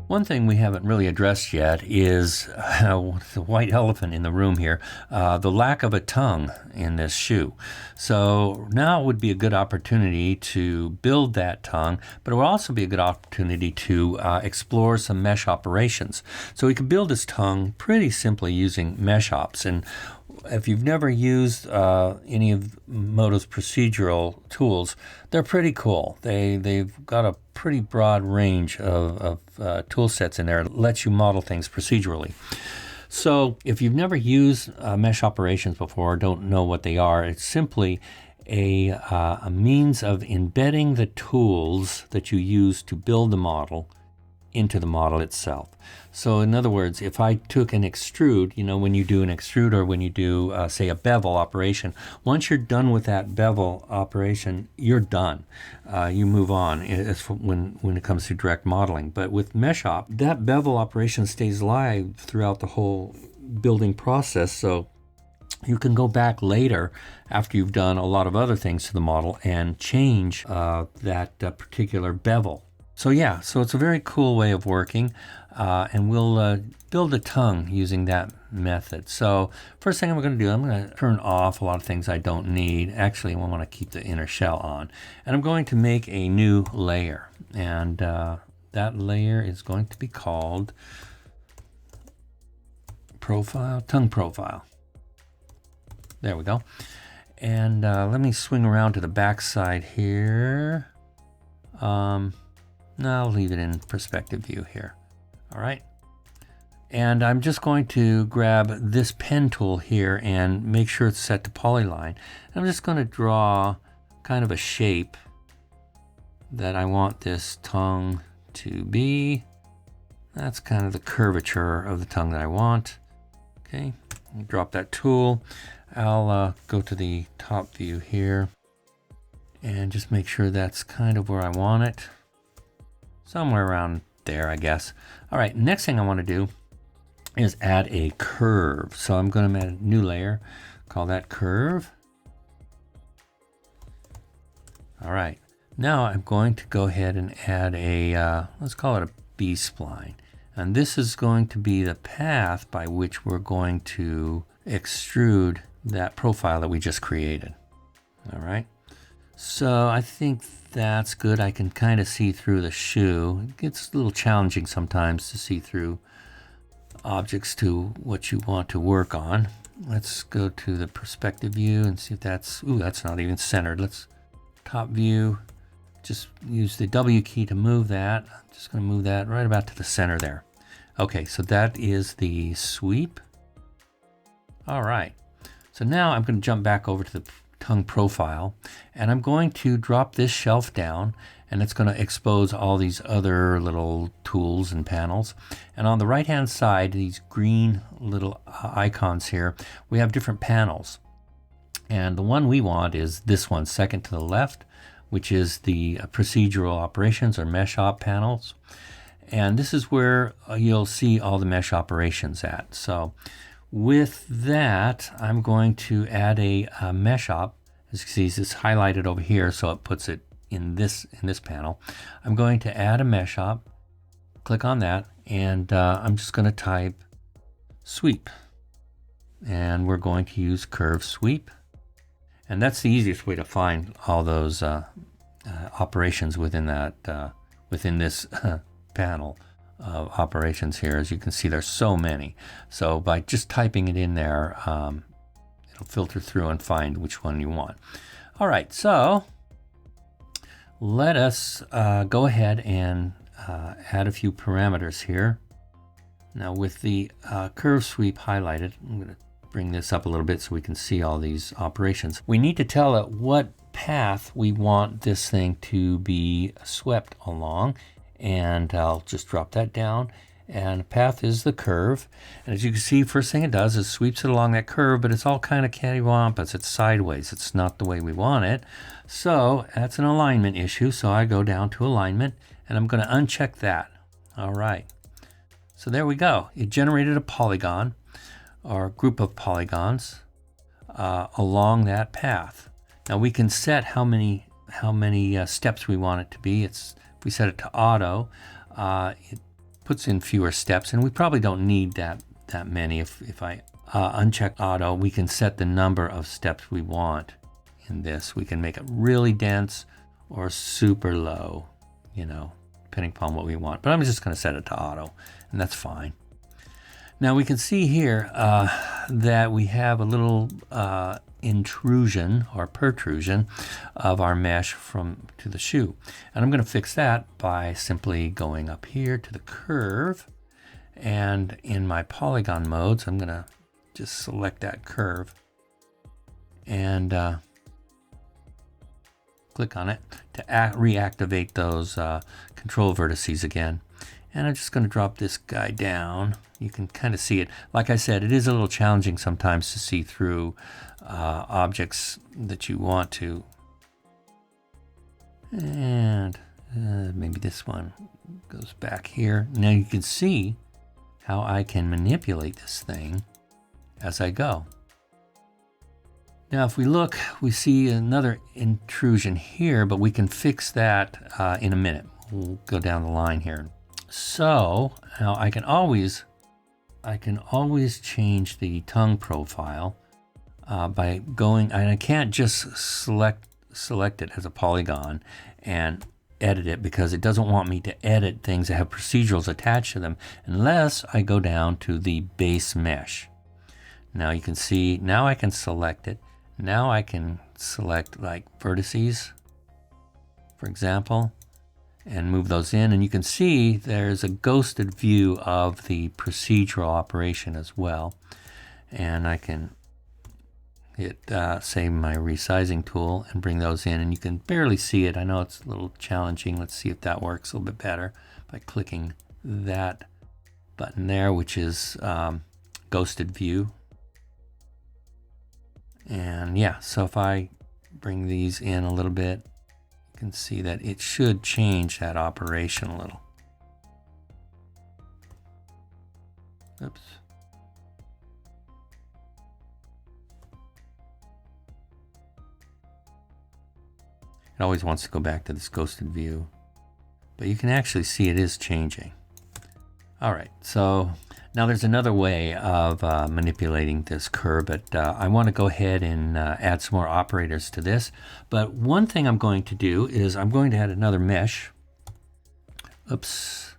One thing we haven't really addressed yet is the white elephant in the room here, the lack of a tongue in this shoe. So now would be a good opportunity to build that tongue, but it would also be a good opportunity to explore some mesh operations. So we can build this tongue pretty simply using mesh ops. And if you've never used any of Modo's procedural tools, they're pretty cool. They've got a pretty broad range of tool sets in there that lets you model things procedurally. So if you've never used mesh operations before, don't know what they are, it's simply a means of embedding the tools that you use to build the model into the model itself. So in other words, if I took an extrude, when you do an extrude or when you do, say, a bevel operation, once you're done with that bevel operation, you're done. You move on when it comes to direct modeling. But with MeshOp, that bevel operation stays live throughout the whole building process. So you can go back later after you've done a lot of other things to the model and change that particular bevel. So it's a very cool way of working, and we'll build a tongue using that method. So first thing I'm going to do, I'm going to turn off a lot of things I don't need. Actually, I want to keep the inner shell on. And I'm going to make a new layer. And that layer is going to be called tongue profile. There we go. And let me swing around to the back side here. Now I'll leave it in perspective view here. All right. And I'm just going to grab this pen tool here and make sure it's set to polyline. I'm just going to draw kind of a shape that I want this tongue to be. That's kind of the curvature of the tongue that I want. Okay, drop that tool. I'll go to the top view here and just make sure that's kind of where I want it. Somewhere around there, I guess. All right, next thing I want to do is add a curve. So I'm going to add a new layer, call that curve. All right, now I'm going to go ahead and add a, let's call it a B-spline. And this is going to be the path by which we're going to extrude that profile that we just created. All right. So I think that's good. I can kind of see through the shoe. It gets a little challenging sometimes to see through objects to what you want to work on. Let's go to the perspective view and see if that's not even centered. Let's top view, just use the W key to move that. I'm just going to move that right about to the center there. Okay, so that is the sweep. All right, so now I'm going to jump back over to the tongue profile, and I'm going to drop this shelf down, and it's going to expose all these other little tools and panels. And on the right hand side, these green little icons here, we have different panels, and the one we want is this one, second to the left, which is the procedural operations or mesh op panels. And this is where you'll see all the mesh operations at. So with that, I'm going to add a mesh op. As you can see, it's highlighted over here, so it puts it in this panel. I'm going to add a mesh op, click on that, and I'm just going to type sweep. And we're going to use curve sweep. And that's the easiest way to find all those operations within that within this panel of operations here. As you can see, there's so many. So by just typing it in there, it'll filter through and find which one you want. All right, so let us go ahead and add a few parameters here. Now with the curve sweep highlighted, I'm going to bring this up a little bit so we can see all these operations. We need to tell it what path we want this thing to be swept along. And I'll just drop that down, and path is the curve. And as you can see, first thing it does is sweeps it along that curve, but it's all kind of cattywampus. It's sideways. It's not the way we want it. So that's an alignment issue. So I go down to alignment, and I'm going to uncheck that. All right. So there we go. It generated a polygon or group of polygons along that path. Now we can set how many steps we want it to be. If we set it to auto, it puts in fewer steps, and we probably don't need that many. If I uncheck auto, we can set the number of steps we want in this. We can make it really dense or super low, you know, depending upon what we want. But I'm just going to set it to auto, and that's fine. Now we can see here that we have a little intrusion or protrusion of our mesh to the shoe. And I'm going to fix that by simply going up here to the curve. And in my polygon modes, I'm going to just select that curve and click on it to reactivate those control vertices again. And I'm just going to drop this guy down. You can kind of see it. Like I said, it is a little challenging sometimes to see through objects that you want to. And maybe this one goes back here. Now you can see how I can manipulate this thing as I go. Now if we look, we see another intrusion here, but we can fix that in a minute. We'll go down the line here. So now I can always change the tongue profile by going, and I can't just select it as a polygon and edit it, because it doesn't want me to edit things that have procedurals attached to them unless I go down to the base mesh. Now you can see, now I can select it. Now I can select like vertices, for example, and move those in, and you can see there's a ghosted view of the procedural operation as well. And I can hit say my resizing tool and bring those in, and you can barely see it. I know it's a little challenging. Let's see if that works a little bit better by clicking that button there, which is ghosted view. And yeah, so if I bring these in a little bit, you can see that it should change that operation a little. Oops. It always wants to go back to this ghosted view, but you can actually see it is changing. All right, so now there's another way of manipulating this curve, but I want to go ahead and add some more operators to this. But one thing I'm going to do is I'm going to add another mesh. Oops.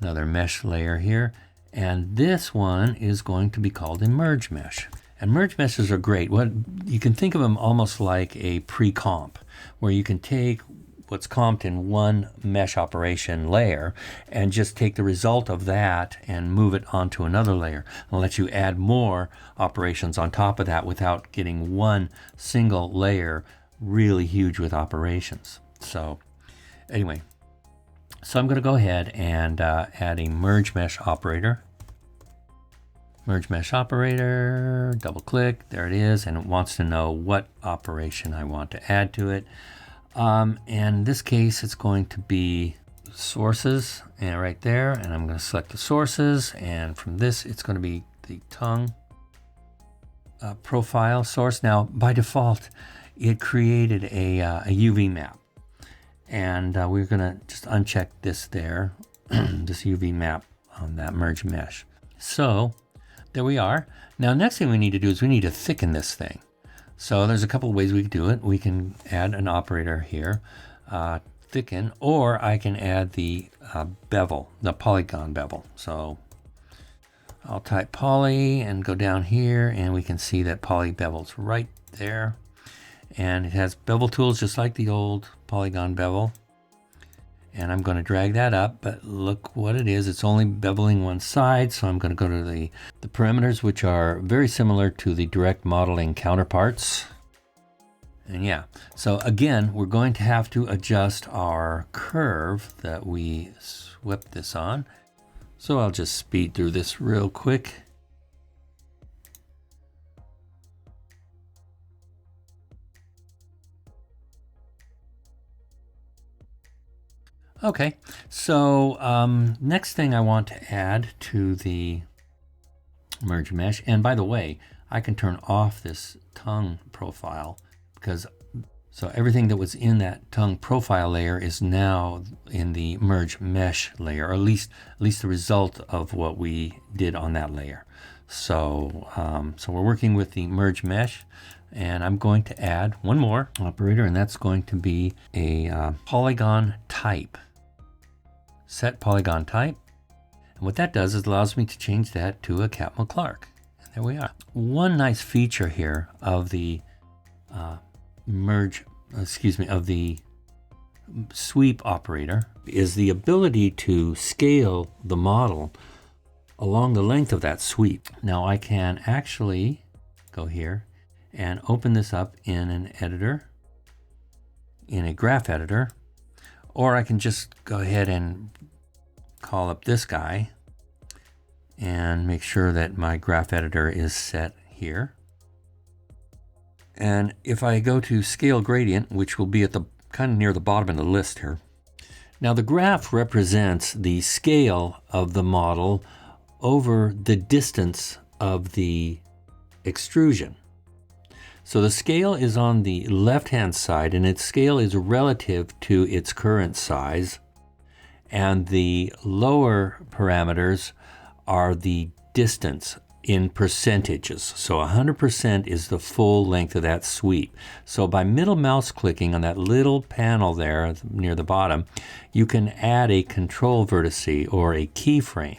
Another mesh layer here. And this one is going to be called a merge mesh. And merge meshes are great. You can think of them almost like a pre-comp, where you can take what's comped in one mesh operation layer and just take the result of that and move it onto another layer and let you add more operations on top of that without getting one single layer really huge with operations. So anyway, so I'm going to go ahead and add a merge mesh operator. Merge mesh operator, double click, there it is, and it wants to know what operation I want to add to it. And in this case, it's going to be sources, and right there, and I'm going to select the sources, and from this, it's going to be the tongue profile source. Now, by default, it created a UV map, and we're going to just uncheck this there, this UV map on that merge mesh. So there we are. Now, next thing we need to do is we need to thicken this thing. So there's a couple of ways we can do it. We can add an operator here, thicken, or I can add the bevel, the polygon bevel. So I'll type poly and go down here, and we can see that poly bevel's right there. And it has bevel tools just like the old polygon bevel. And I'm going to drag that up, but look what it is. It's only beveling one side, so I'm going to go to the parameters, which are very similar to the direct modeling counterparts. And yeah, so again, we're going to have to adjust our curve that we swept this on. So I'll just speed through this real quick. Okay, so next thing I want to add to the merge mesh, and by the way, I can turn off this tongue profile because So everything that was in that tongue profile layer is now in the merge mesh layer, or at least the result of what we did on that layer. So, so we're working with the merge mesh, and I'm going to add one more operator, and that's going to be a polygon type. Set polygon type. And what that does is allows me to change that to a Catmull Clark. And there we are. One nice feature here of the of the sweep operator is the ability to scale the model along the length of that sweep. Now I can actually go here and open this up in an editor, in a graph editor, or I can just go ahead and call up this guy and make sure that my graph editor is set here. And if I go to scale gradient, which will be at the kind of near the bottom of the list here. Now the graph represents the scale of the model over the distance of the extrusion. So the scale is on the left-hand side, and its scale is relative to its current size. And the lower parameters are the distance in percentages. So 100% is the full length of that sweep. So by middle mouse clicking on that little panel there near the bottom, you can add a control vertice or a keyframe.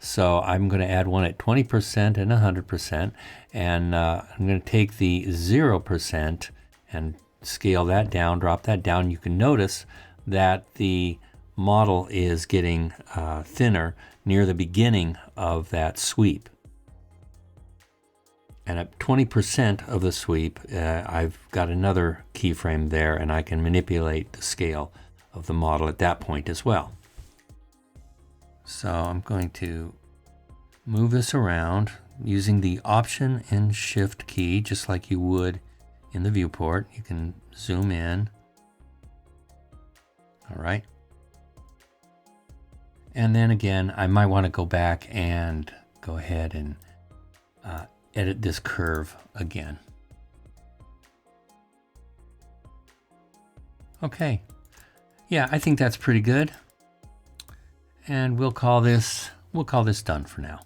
So I'm going to add one at 20% and 100%, and I'm going to take the 0% and scale that down, drop that down. You can notice that the model is getting thinner near the beginning of that sweep. And at 20% of the sweep, I've got another keyframe there, and I can manipulate the scale of the model at that point as well. So I'm going to move this around using the Option and Shift key, just like you would in the viewport. You can zoom in. All right. And then again, I might want to go back and go ahead and edit this curve again. Okay. Yeah, I think that's pretty good. And we'll call this done for now.